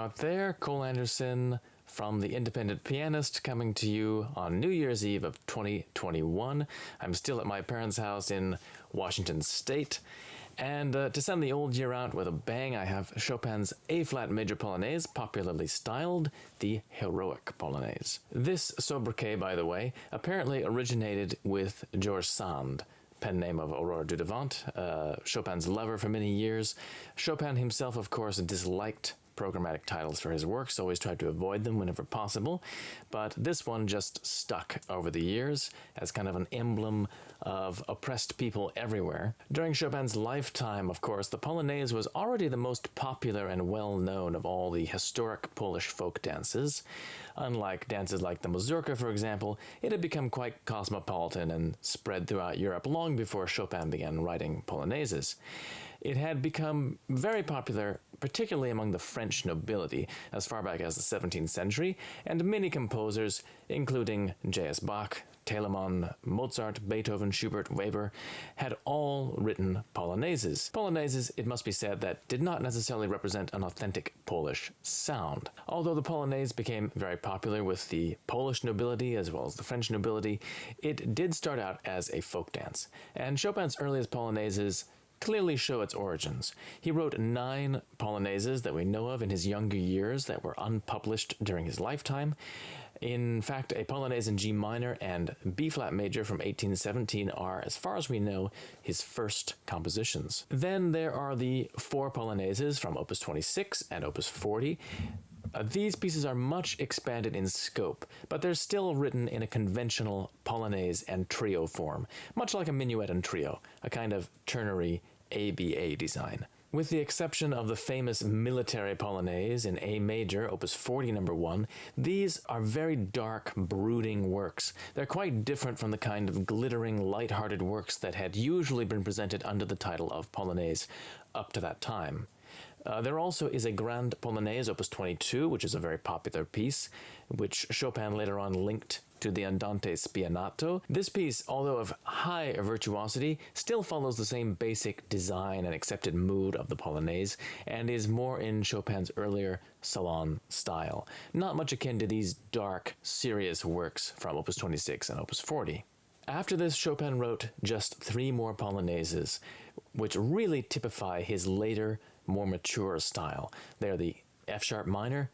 out there. Cole Anderson from The Independent Pianist, coming to you on New Year's Eve of 2021. I'm still at my parents' house in Washington State. And to send the old year out with a bang, I have Chopin's A-flat major Polonaise, popularly styled the Heroic Polonaise. This sobriquet, by the way, apparently originated with George Sand, pen name of Aurore Dudevant, Chopin's lover for many years. Chopin himself, of course, disliked programmatic titles for his works, always tried to avoid them whenever possible, but this one just stuck over the years as kind of an emblem of oppressed people everywhere. During Chopin's lifetime, of course, the Polonaise was already the most popular and well-known of all the historic Polish folk dances. Unlike dances like the mazurka, for example, it had become quite cosmopolitan and spread throughout Europe long before Chopin began writing polonaises. It had become very popular, particularly among the French nobility, as far back as the 17th century, and many composers, including J.S. Bach, Telemann, Mozart, Beethoven, Schubert, Weber, had all written polonaises. Polonaises, it must be said, that did not necessarily represent an authentic Polish sound. Although the Polonaise became very popular with the Polish nobility as well as the French nobility, it did start out as a folk dance, and Chopin's earliest polonaises clearly show its origins. He wrote 9 polonaises that we know of in his younger years that were unpublished during his lifetime. In fact, a Polonaise in G minor and B-flat major from 1817 are, as far as we know, his first compositions. Then there are the 4 polonaises from Opus 26 and Opus 40. These pieces are much expanded in scope, but they're still written in a conventional polonaise and trio form, much like a minuet and trio, a kind of ternary ABA design. With the exception of the famous military polonaise in A major, Opus 40 number 1, these are very dark, brooding works. They're quite different from the kind of glittering, light-hearted works that had usually been presented under the title of polonaise up to that time. There also is a Grand Polonaise, Opus 22, which is a very popular piece, which Chopin later on linked to the Andante Spianato. This piece, although of high virtuosity, still follows the same basic design and accepted mood of the Polonaise, and is more in Chopin's earlier salon style, not much akin to these dark, serious works from Opus 26 and Opus 40. After this, Chopin wrote just 3 more polonaises, which really typify his later, more mature style. They're the F-sharp minor,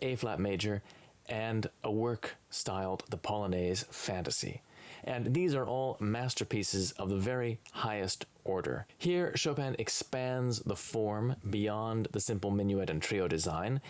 A-flat major, and a work styled the Polonaise Fantasy. And these are all masterpieces of the very highest order. Here, Chopin expands the form beyond the simple minuet and trio design,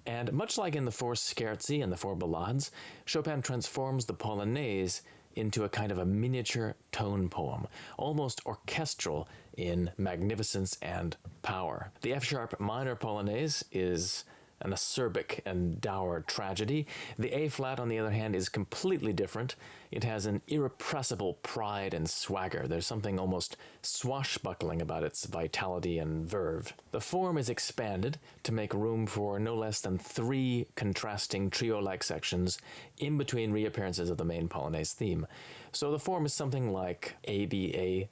and much like in the 4 scherzi and the 4 ballades, Chopin transforms the Polonaise into a kind of a miniature tone poem, almost orchestral in magnificence and power. The F-sharp minor Polonaise is an acerbic and dour tragedy. The A-flat, on the other hand, is completely different. It has an irrepressible pride and swagger. There's something almost swashbuckling about its vitality and verve. The form is expanded to make room for no less than 3 contrasting trio-like sections in between reappearances of the main Polonaise theme. So the form is something like A-B-A-C-D-A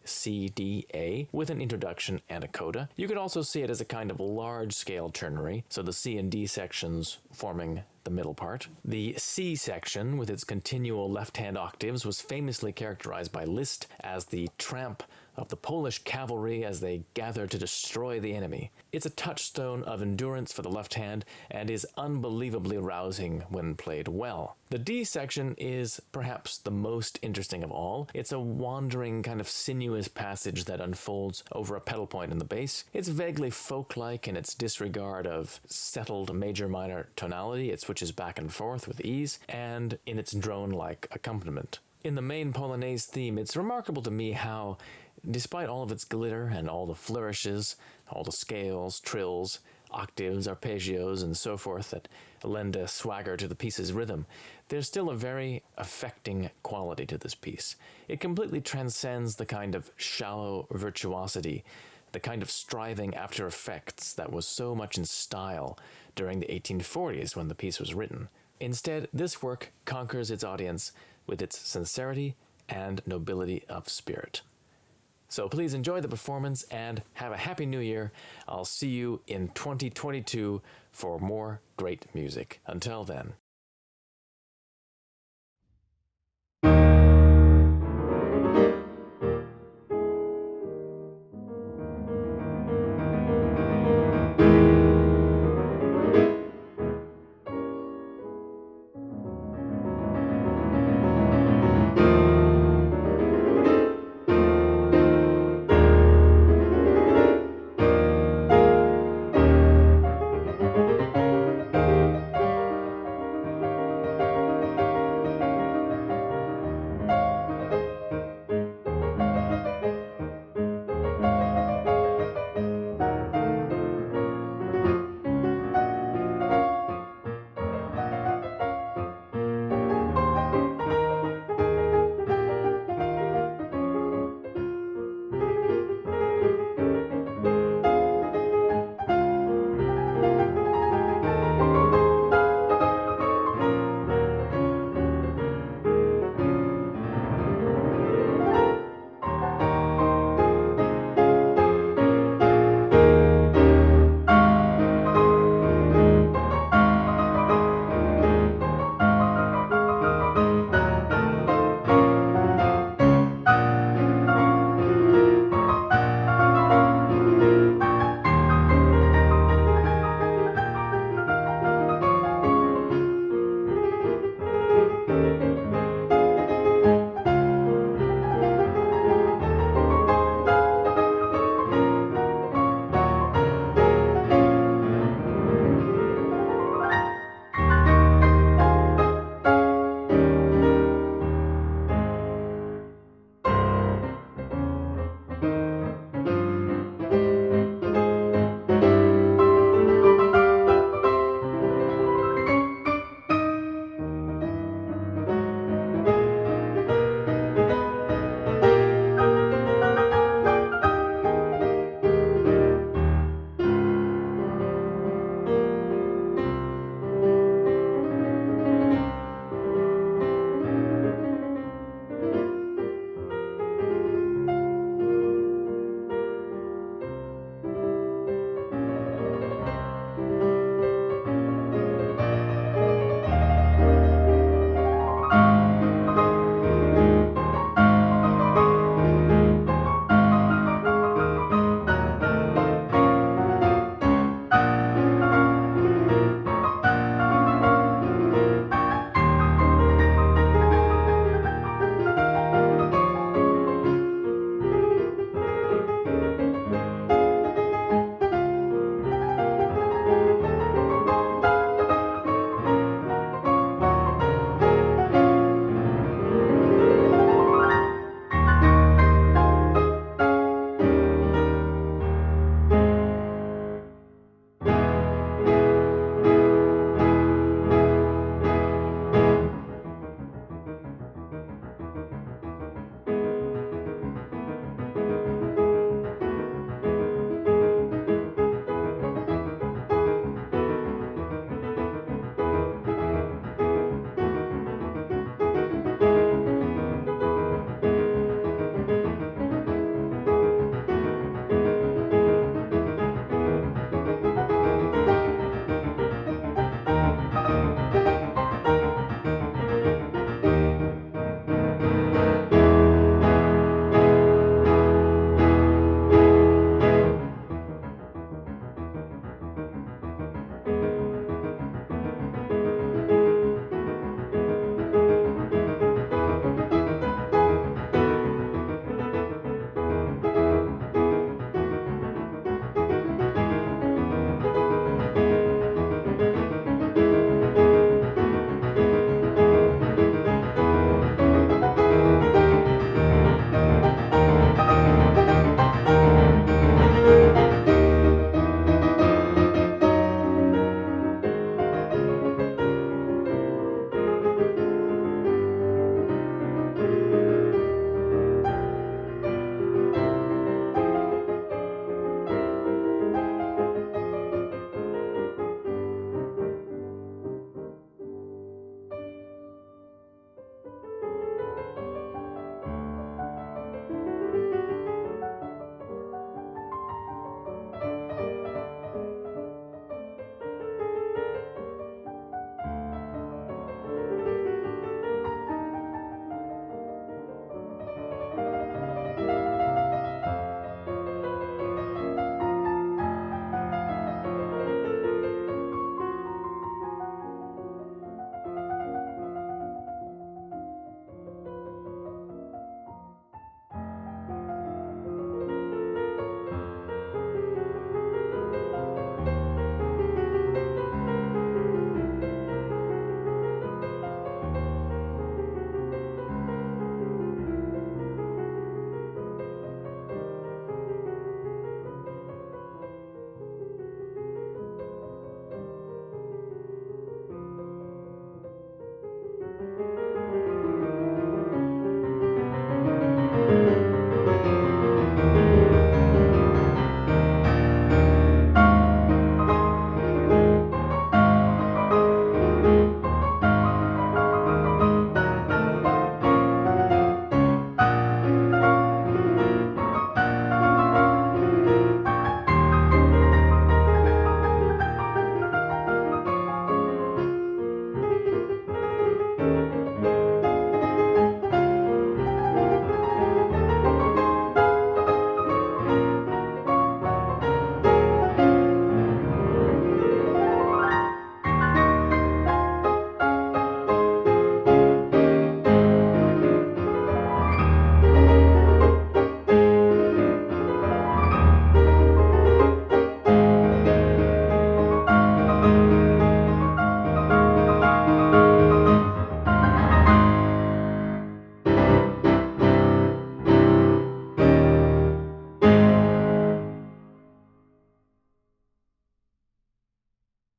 with an introduction and a coda. You could also see it as a kind of large-scale ternary, so the C and D sections forming the middle part. The C section, with its continual left-hand octaves, was famously characterized by Liszt as the tramp of the Polish cavalry as they gather to destroy the enemy. It's a touchstone of endurance for the left hand and is unbelievably rousing when played well. The D section is perhaps the most interesting of all. It's a wandering, kind of sinuous passage that unfolds over a pedal point in the bass. It's vaguely folk-like in its disregard of settled major-minor tonality. It switches back and forth with ease, and in its drone-like accompaniment. In the main Polonaise theme, it's remarkable to me how, despite all of its glitter and all the flourishes, all the scales, trills, octaves, arpeggios, and so forth that lend a swagger to the piece's rhythm, there's still a very affecting quality to this piece. It completely transcends the kind of shallow virtuosity, the kind of striving after effects that was so much in style during the 1840s when the piece was written. Instead, this work conquers its audience with its sincerity and nobility of spirit. So please enjoy the performance and have a happy new year. I'll see you in 2022 for more great music. Until then.